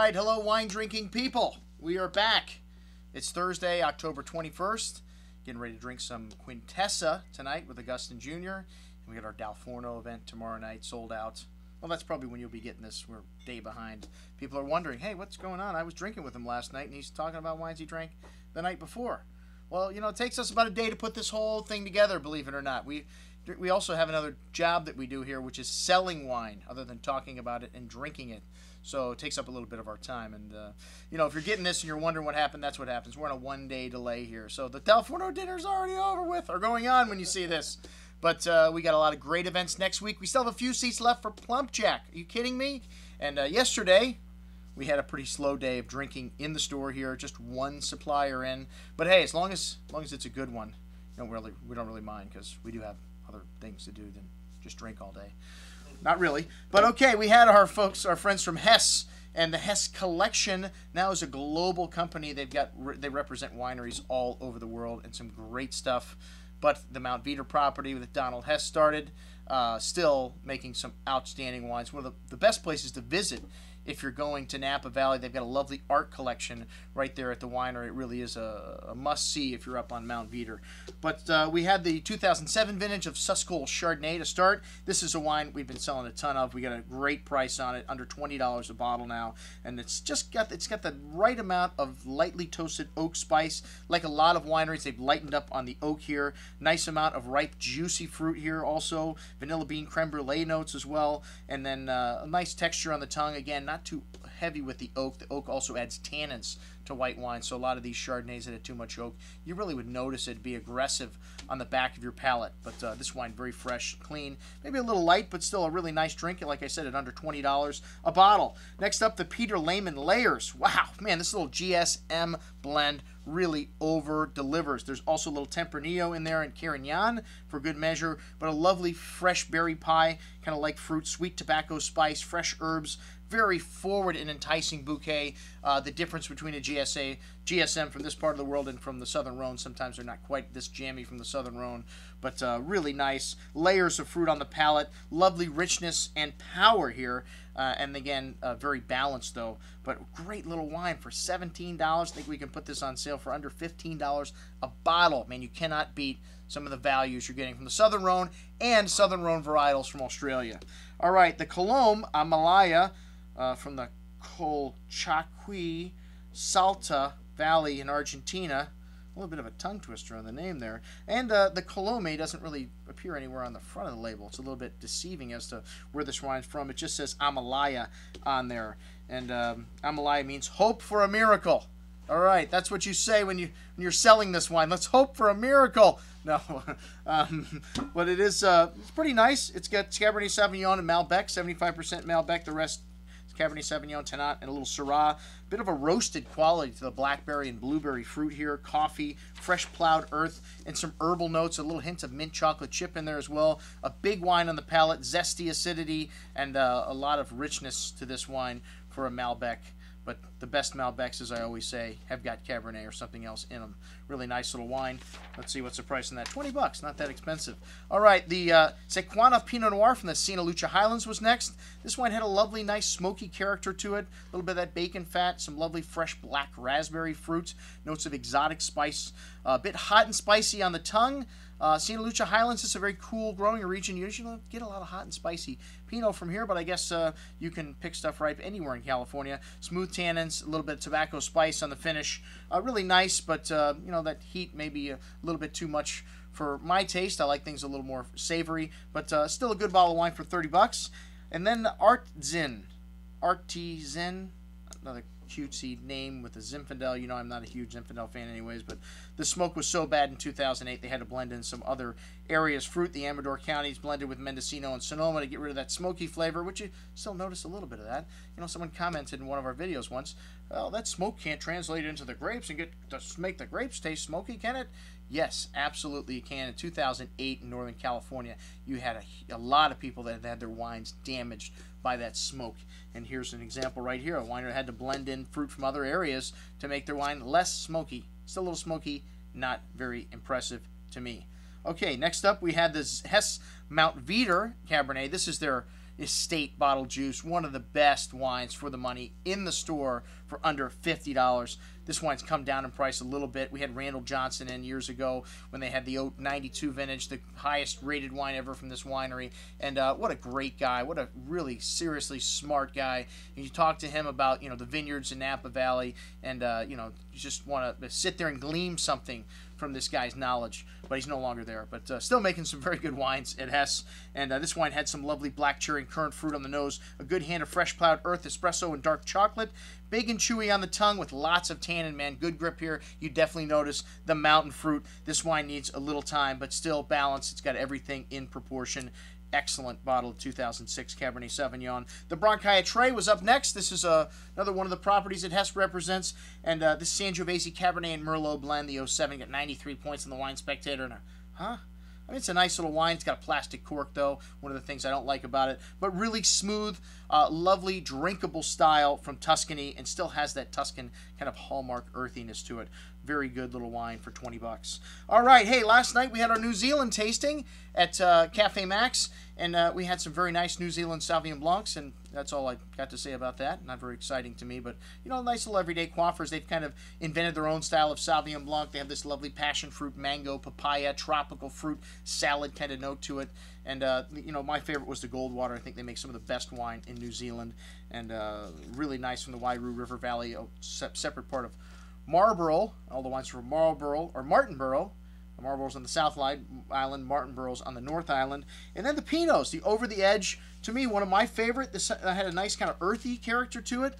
right, hello wine drinking people. We are back. It's Thursday, October 21st. Getting ready to drink some Quintessa tonight with Augustin Jr. And we got our Dalforno event tomorrow night, sold out. Well, that's probably when you'll be getting this. We're a day behind. People are wondering, hey, what's going on? I was drinking with him last night, and he's talking about wines he drank the night before. Well, you know, it takes us about a day to put this whole thing together, believe it or not. We also have another job that we do here, which is selling wine, other than talking about it and drinking it. So it takes up a little bit of our time. And, you know, if you're getting this and you're wondering what happened, that's what happens. We're on a one-day delay here. So the Dalforno dinner's already over with, or going on when you see this. But we got a lot of great events next week. We still have a few seats left for Plump Jack. Are you kidding me? And yesterday, we had a pretty slow day of drinking in the store here. Just one supplier in. But hey, as long as it's a good one, we don't really mind, because we do have other things to do than just drink all day. Not really. But okay, we had our friends from Hess, and the Hess Collection now is a global company. They represent wineries all over the world and some great stuff. But the Mount Veeder property that Donald Hess started, still making some outstanding wines. One of the best places to visit if you're going to Napa Valley. They've got a lovely art collection right there at the winery. It really is a must-see if you're up on Mount Veeder. But we had the 2007 vintage of Suscol Chardonnay to start. This is a wine we've been selling a ton of. We got a great price on it, under $20 a bottle now, and it's got the right amount of lightly toasted oak spice. Like a lot of wineries, they've lightened up on the oak here. Nice amount of ripe, juicy fruit here. Also, vanilla bean creme brulee notes as well, and then a nice texture on the tongue. Again, not too heavy with the oak. The oak also adds tannins to white wine, so a lot of these Chardonnays that had too much oak, you really would notice it be aggressive on the back of your palate. But this wine, very fresh, clean, maybe a little light, but still a really nice drink. Like I said, at under $20 a bottle. Next up, the Peter Lehmann Layers. Wow, man, this little GSM blend really over-delivers. There's also a little Tempranillo in there and Carignan for good measure, but a lovely fresh berry pie, kind of like fruit, sweet tobacco spice, fresh herbs, very forward and enticing bouquet. The difference between a GSM from this part of the world and from the Southern Rhone, sometimes they're not quite this jammy from the Southern Rhone, but really nice. Layers of fruit on the palate, lovely richness and power here. And again, very balanced though, but great little wine for $17. I think we can put this on sale for under $15 a bottle. Man, you cannot beat some of the values you're getting from the Southern Rhone and Southern Rhone varietals from Australia. All right, the Colome Amalaya from the Colchaqui Salta Valley in Argentina. A little bit of a tongue twister on the name there. And the Colome doesn't really appear anywhere on the front of the label. It's a little bit deceiving as to where this wine's from. It just says Amalaya on there. And Amalaya means hope for a miracle. All right, that's what you say when you're selling this wine. Let's hope for a miracle. No, but it is it's pretty nice. It's got Cabernet Sauvignon and Malbec, 75% Malbec. The rest Cabernet Sauvignon, Tannat, and a little Syrah. Bit of a roasted quality to the blackberry and blueberry fruit here. Coffee, fresh plowed earth, and some herbal notes. A little hint of mint chocolate chip in there as well. A big wine on the palate, zesty acidity, and a lot of richness to this wine for a Malbec. But the best Malbecs, as I always say, have got Cabernet or something else in them. Really nice little wine. Let's see what's the price on that. $20, not that expensive. All right, the Sequana Pinot Noir from the Lucia Highlands was next. This wine had a lovely, nice, smoky character to it. A little bit of that bacon fat, some lovely, fresh black raspberry fruit, notes of exotic spice. A bit hot and spicy on the tongue. Lucia Highlands is a very cool growing region. You usually don't get a lot of hot and spicy Pinot from here, but I guess you can pick stuff ripe anywhere in California. Smooth tannins, a little bit of tobacco spice on the finish. Really nice, but you know, that heat may be a little bit too much for my taste. I like things a little more savory, but still a good bottle of wine for $30. And then Artezin, another cutesy name with a Zinfandel. You know, I'm not a huge Zinfandel fan anyways, but the smoke was so bad in 2008 they had to blend in some other areas' fruit. The Amador counties blended with Mendocino and Sonoma to get rid of that smoky flavor, which you still notice a little bit of that. You know, someone commented in one of our videos once, well, that smoke can't translate into the grapes and make the grapes taste smoky, can it? Yes, absolutely you can. In 2008 in Northern California, you had a lot of people that had their wines damaged by that smoke. And here's an example right here. A winer had to blend in fruit from other areas to make their wine less smoky. Still a little smoky, not very impressive to me. Okay, next up we had this Hess Mount Veeder Cabernet. This is their estate bottled juice. One of the best wines for the money in the store for under $50. This wine's come down in price a little bit. We had Randall Johnson in years ago when they had the 92 vintage, the highest rated wine ever from this winery. And what a great guy. What a really seriously smart guy. And you talk to him about, the vineyards in Napa Valley, and, you just want to sit there and glean something from this guy's knowledge, but he's no longer there. But still making some very good wines at Hess. And this wine had some lovely black cherry and currant fruit on the nose, a good hand of fresh plowed earth, espresso, and dark chocolate. Big and chewy on the tongue with lots of tannin, man. Good grip here. You definitely notice the mountain fruit. This wine needs a little time, but still balanced. It's got everything in proportion. Excellent bottle of 2006 Cabernet Sauvignon. The Bracaia tray was up next. This is another one of the properties that Hess represents. And this Sangiovese Cabernet and Merlot blend, the 07, got 93 points in the Wine Spectator. And I mean, it's a nice little wine. It's got a plastic cork, though. One of the things I don't like about it. But really smooth, lovely, drinkable style from Tuscany, and still has that Tuscan kind of hallmark earthiness to it. Very good little wine for $20. All right, hey, last night we had our New Zealand tasting at Cafe Max, and we had some very nice New Zealand Sauvignon Blancs, and that's all I got to say about that. Not very exciting to me, but, nice little everyday quaffers. They've kind of invented their own style of Sauvignon Blanc. They have this lovely passion fruit, mango, papaya, tropical fruit, salad kind of note to it. And, my favorite was the Goldwater. I think they make some of the best wine in New Zealand, and really nice from the Wairau River Valley, a separate part of Marlborough. All the wines from Marlborough, or Martinborough. Marlborough's on the South Island, Martinborough's on the North Island. And then the Pinots, the Over the Edge, to me, one of my favorite. This had a nice kind of earthy character to it,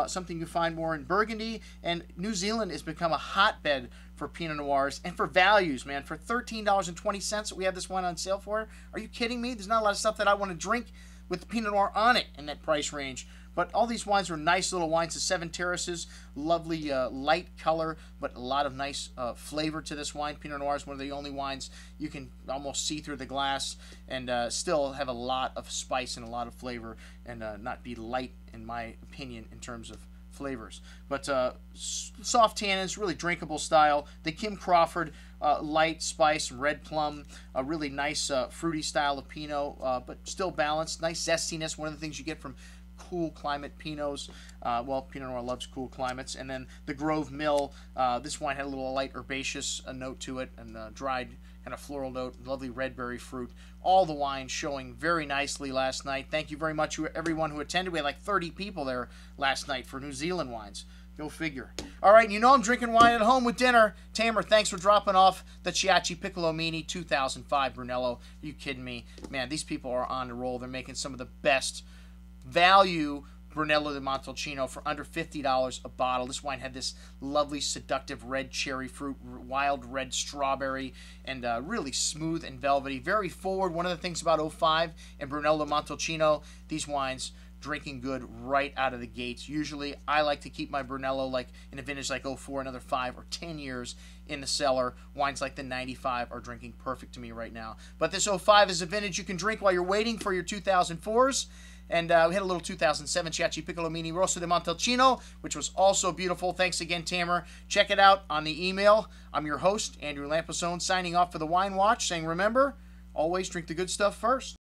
something you find more in Burgundy. And New Zealand has become a hotbed for Pinot Noirs and for values, man. For $13.20 that we have this wine on sale for, are you kidding me? There's not a lot of stuff that I want to drink with Pinot Noir on it in that price range. But all these wines are nice little wines. The Seven Terraces, lovely light color, but a lot of nice flavor to this wine. Pinot Noir is one of the only wines you can almost see through the glass and still have a lot of spice and a lot of flavor, and not be light, in my opinion, in terms of flavors. But soft tannins, really drinkable style. The Kim Crawford, light spice, red plum, a really nice fruity style of Pinot, but still balanced. Nice zestiness, one of the things you get from cool climate Pinots. Pinot Noir loves cool climates. And then the Grove Mill, this wine had a little light herbaceous note to it, and dried kind of floral note, lovely red berry fruit. All the wines showing very nicely last night. Thank you very much to everyone who attended. We had like 30 people there last night for New Zealand wines. Go figure. All right, I'm drinking wine at home with dinner. Tamer, thanks for dropping off the Ciacci Piccolomini 2005 Brunello. Are you kidding me? Man, these people are on the roll. They're making some of the best value Brunello di Montalcino for under $50 a bottle. This wine had this lovely, seductive red cherry fruit, wild red strawberry, and really smooth and velvety. Very forward. One of the things about 05 and Brunello di Montalcino, these wines drinking good right out of the gates. Usually, I like to keep my Brunello like in a vintage like 04, another 5 or 10 years in the cellar. Wines like the 95 are drinking perfect to me right now. But this 05 is a vintage you can drink while you're waiting for your 2004s. And we had a little 2007 Ciacci Piccolomini Rosso di Montalcino, which was also beautiful. Thanks again, Tamer. Check it out on the email. I'm your host, Andrew Lamposone, signing off for the Wine Watch, saying remember, always drink the good stuff first.